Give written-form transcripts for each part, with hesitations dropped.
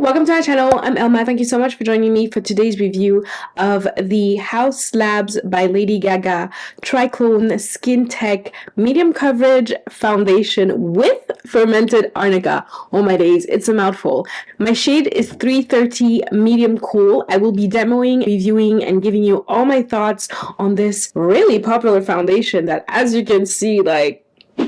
welcome to our channel. I'm Elma. Thank you so much for joining me for today's review of the HAUS Labs by Lady Gaga Triclone Skin Tech Medium Coverage Foundation with Fermented Arnica. Oh my days, it's a mouthful. My shade is 330 Medium Cool. I will be demoing, reviewing, and giving you all my thoughts on this really popular foundation that, as you can see,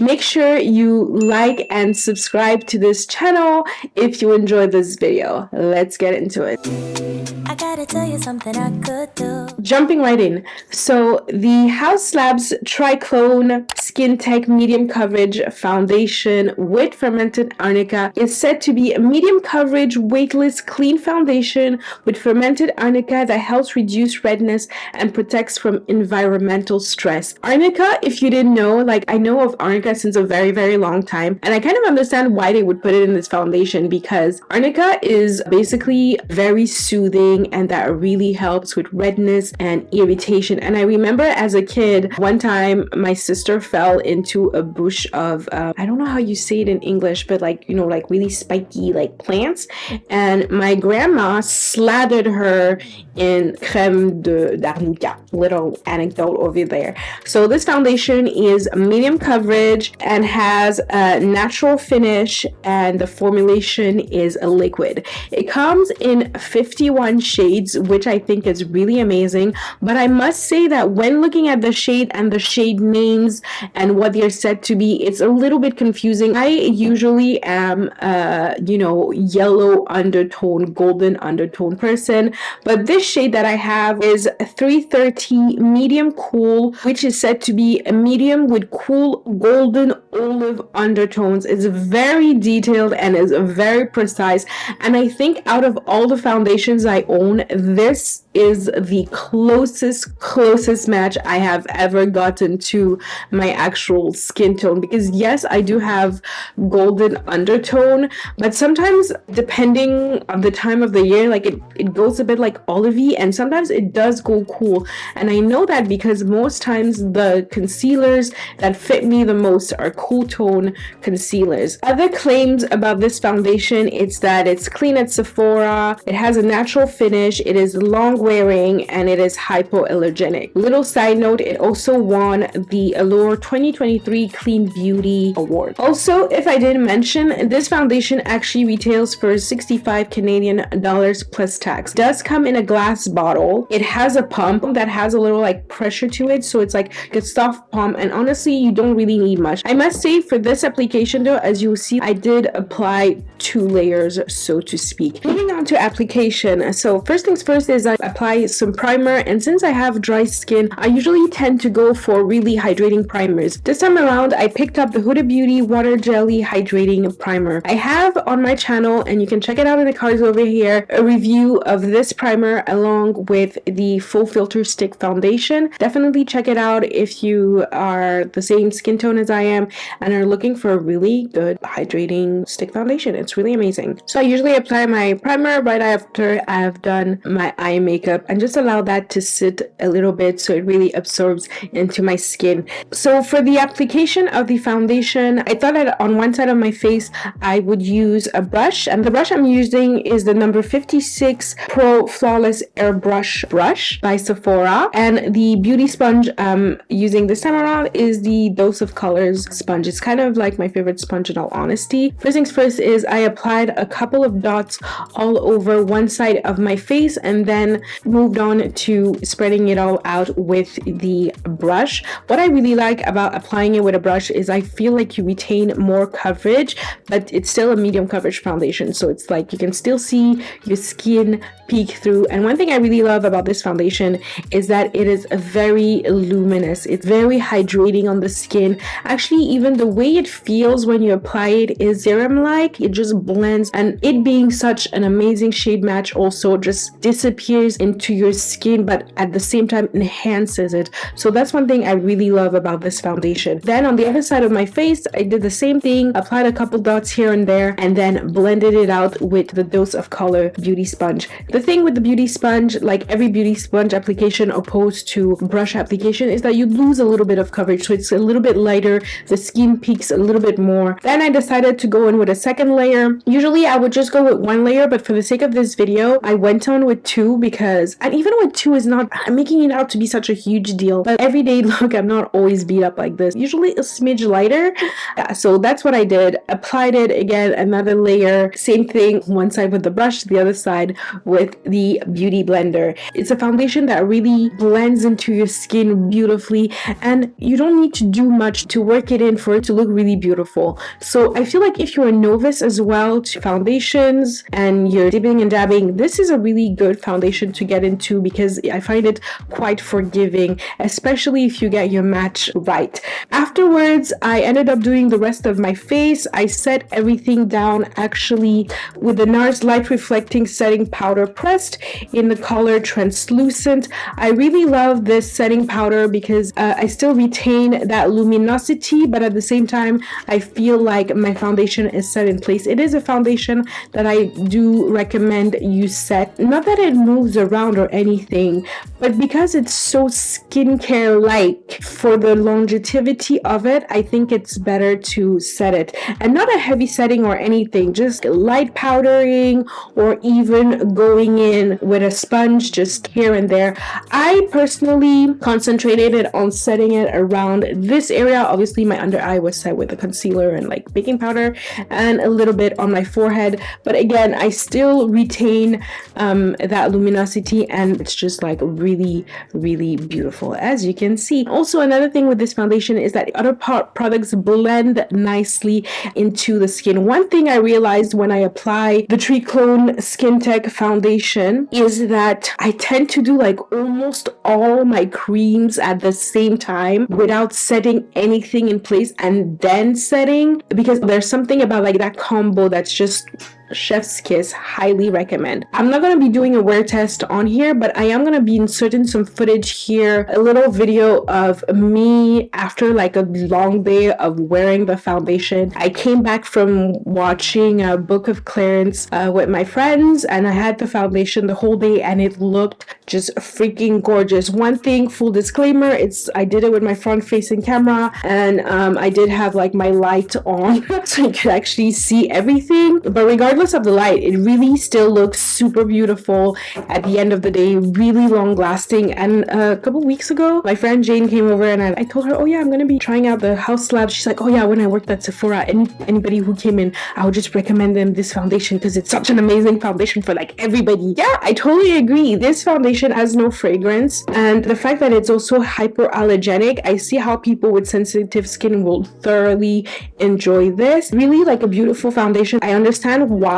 make sure you like and subscribe to this channel if you enjoyed this video. Let's get into it. I gotta tell you something I could do. Jumping right in. So the HAUS Labs Triclone Skin Tech Medium Coverage Foundation with Fermented Arnica is said to be a medium coverage, weightless, clean foundation with fermented arnica that helps reduce redness and protects from environmental stress. Arnica, if you didn't know, I know of arnica since a very long time, and I kind of understand why they would put it in this foundation, because arnica is basically very soothing and that really helps with redness and irritation. And I remember as a kid, one time my sister fell into a bush of I don't know how you say it in English, but really spiky plants, and my grandma slathered her in crème d'arnica. Little anecdote over there. So this foundation is medium coverage and has a natural finish, and the formulation is a liquid. It comes in 51 shades, which I think is really amazing. But I must say that when looking at the shade and the shade names and what they're said to be, it's a little bit confusing. I usually am yellow undertone, golden undertone person, but this shade that I have is 330 Medium Cool, which is said to be a medium with cool golden olive undertones. It's very detailed and is very precise, and I think out of all the foundations I own, this is the closest match I have ever gotten to my actual skin tone. Because yes, I do have golden undertone, but sometimes depending on the time of the year, it goes a bit olivey, and sometimes it does go cool. And I know that because most times the concealers that fit me the most are cool tone concealers. Other claims about this foundation, it's that it's clean at Sephora, it has a natural finish, it is long wearing, and it is hypoallergenic. Little side note, it also won the Allure 2023 Clean Beauty Award. Also, if I didn't mention, this foundation actually retails for 65 Canadian dollars plus tax. It does come in a glass bottle. It has a pump that has a little pressure to it, so it's a soft pump, and honestly you don't really need much. I must say, for this application though, as you will see, I did apply 2 layers, so to speak. Moving on to application. So first things first is I apply some primer, and since I have dry skin, I usually tend to go for really hydrating primers. This time around I picked up the Huda Beauty Water Jelly Hydrating Primer. I have on my channel, and you can check it out in the cards over here, a review of this primer along with the Full Filter Stick Foundation. Definitely check it out if you are the same skin tone as I am and are looking for a really good hydrating stick foundation. It's really amazing. So I usually apply my primer right after I've done my eye makeup and just allow that to sit a little bit so it really absorbs into my skin. So for the application of the foundation, I thought that on one side of my face I would use a brush, and the brush I'm using is the number 56 Pro Flawless Airbrush brush by Sephora, and the beauty sponge I'm using this time around is the Dose of Colors sponge. It's kind of like my favorite sponge in all honesty. First things first is I applied a couple of dots all over one side of my face and then moved on to spreading it all out with the brush. What I really like about applying it with a brush is I feel like you retain more coverage, but it's still a medium coverage foundation, so it's you can still see your skin peek through. And one thing I really love about this foundation is that it is very luminous. It's very hydrating on the skin. Actually, even the way it feels when you apply it is serum-like. It just blends, and it being such an amazing shade match also just disappears into your skin, but at the same time enhances it. So that's one thing I really love about this foundation. Then on the other side of my face, I did the same thing, applied a couple dots here and there, and then blended it out with the Dose of Color beauty sponge. The thing with the beauty sponge, like every beauty sponge application opposed to brush application, is that you lose a little bit of coverage, so it's a little bit lighter, the skin peaks a little bit more. Then I decided to go in with a second layer. Usually I would just go with one layer, but for the sake of this video, I went on with two, because, and even with two is not, I'm making it out to be such a huge deal, but everyday look, I'm not always beat up like this, usually a smidge lighter. Yeah, so that's what I did. Applied it again, another layer, same thing, one side with the brush, the other side with the beauty blender. It's a foundation that really blends into your skin beautifully, and you don't need to do much to work it in for it to look really beautiful. So I feel like if you're a novice as well to foundations and you're dipping and dabbing, this is a really good foundation to get into, because I find it quite forgiving, especially if you get your match right. Afterwards, I ended up doing the rest of my face. I set everything down actually with the Nars Light Reflecting Setting Powder pressed in the color Translucent. I really love this setting powder because I still retain that luminosity, but at the same time, I feel like my foundation is set in place. It is a foundation that I do recommend you set. Not that it moves around or anything, but because it's so skincare-like, for the longevity of it, I think it's better to set it. And not a heavy setting or anything, just light powdering, or even going in with a sponge just here and there. I personally concentrated on setting it around this area. Obviously my under eye was set with a concealer and like baking powder, and a little bit on my forehead, but again I still retain that luminosity, and it's just like really beautiful, as you can see. Also, another thing with this foundation is that other products blend nicely into the skin. One thing I realized when I apply the Triclone Skin Tech foundation is that I tend to do like almost all my creams at the same time without setting anything in place and then setting, because there's something about like that combo that's just chef's kiss. Highly recommend. I'm not going to be doing a wear test on here, but I am going to be inserting some footage here, a little video of me after like a long day of wearing the foundation. I came back from watching a Book of Clarence with my friends, and I had the foundation the whole day, and it looked just freaking gorgeous. One thing, full disclaimer, I did it with my front facing camera, and I did have like my light on so you could actually see everything, but regardless of the light, it really still looks super beautiful at the end of the day, really long lasting. And a couple weeks ago, my friend Jane came over, and I told her, oh yeah, I'm gonna be trying out the HAUS Lab. She's like, oh yeah, when I worked at Sephora, anybody who came in, I would just recommend them this foundation because it's such an amazing foundation for like everybody. Yeah, I totally agree. This foundation has no fragrance, and the fact that it's also hypoallergenic, I see how people with sensitive skin will thoroughly enjoy this. Really like a beautiful foundation. I understand why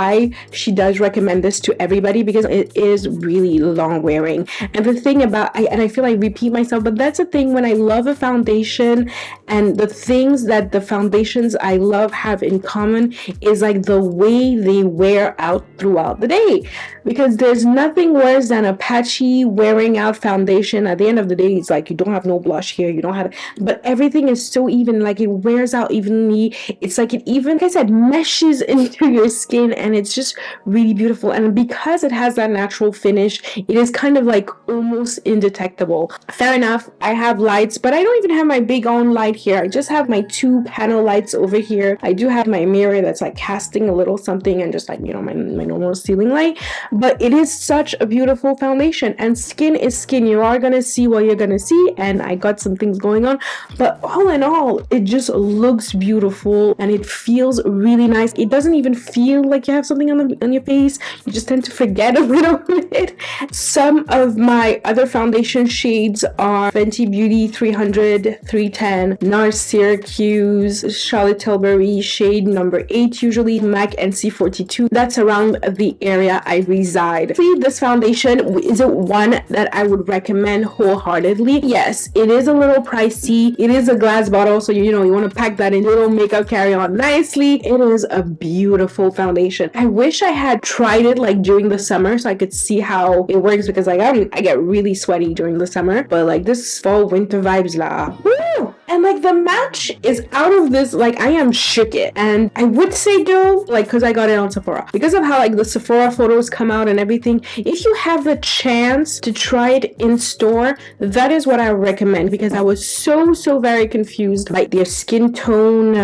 she does recommend this to everybody, because it is really long wearing. And the thing about, I feel I repeat myself, but that's the thing when I love a foundation, and the things that the foundations I love have in common is like the way they wear out throughout the day, because there's nothing worse than a patchy wearing out foundation. At the end of the day, it's like you don't have no blush here, you don't have, but everything is so even, like it wears out evenly. It's like it even, like I said, meshes into your skin, and it's just really beautiful. And because it has that natural finish, it is kind of like almost indetectable. Fair enough, I have lights, but I don't even have my big on light here. I just have my 2 panel lights over here. I do have my mirror that's like casting a little something, and just like, you know, my normal ceiling light. But it is such a beautiful foundation, and skin is skin. You are gonna see what you're gonna see, and I got some things going on, but all in all, it just looks beautiful, and it feels really nice. It doesn't even feel like you have something on your face. You just tend to forget a little bit. Some of my other foundation shades are Fenty Beauty 300, 310, Nars Syracuse, Charlotte Tilbury shade number 8, usually MAC NC42. That's around the area I reside. This foundation is one that I would recommend wholeheartedly. Yes, it is a little pricey. It is a glass bottle, so you know you want to pack that in, little makeup carry on nicely. It is a beautiful foundation. foundation. I wish I had tried it like during the summer so I could see how it works, because like I get really sweaty during the summer, but like this fall winter vibes la. Woo! And like the match is out of this, like I am shook it. And I would say though, like because I got it on Sephora, because of how like the Sephora photos come out and everything, if you have the chance to try it in store, that is what I recommend, because I was so very confused by their skin tone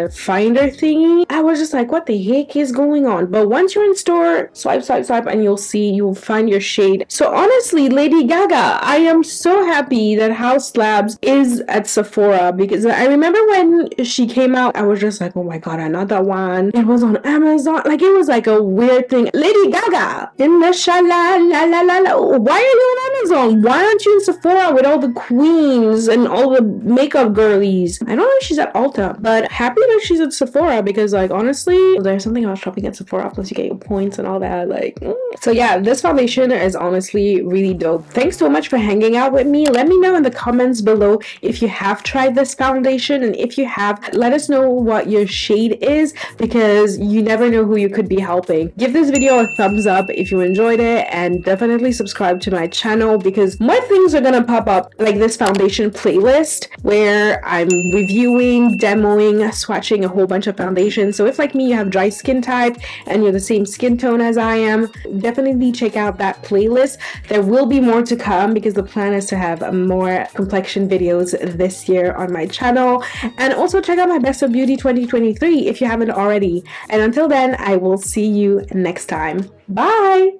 finder thingy. I was just like, what the heck is going on? But once you're in store, swipe and you'll find your shade. So honestly, Lady Gaga, I am so happy that HAUS Labs is at Sephora, because I remember when she came out, I was just like, oh my god, another one. It was on Amazon. Like it was like a weird thing. Lady Gaga in the shala la la la la. Why are you on Amazon? Why aren't you in Sephora with all the queens and all the makeup girlies? I don't know if she's at Ulta, but happy that she's at Sephora, because like honestly, there's something about shopping at Sephora, plus you get your points and all that. Like so yeah, this foundation is honestly really dope. Thanks so much for hanging out with me. Let me know in the comments below if you have tried this foundation, and if you have, let us know what your shade is, because you never know who you could be helping. Give this video a thumbs up if you enjoyed it, and definitely subscribe to my channel, because more things are gonna pop up, like this foundation playlist where I'm reviewing, demoing, swatching a whole bunch of foundations. So if like me, you have dry skin type and you're the same skin tone as I am, definitely check out that playlist. There will be more to come, because the plan is to have more complexion videos this year on my channel. And also check out my Best of Beauty 2023 if you haven't already. And until then, I will see you next time. Bye!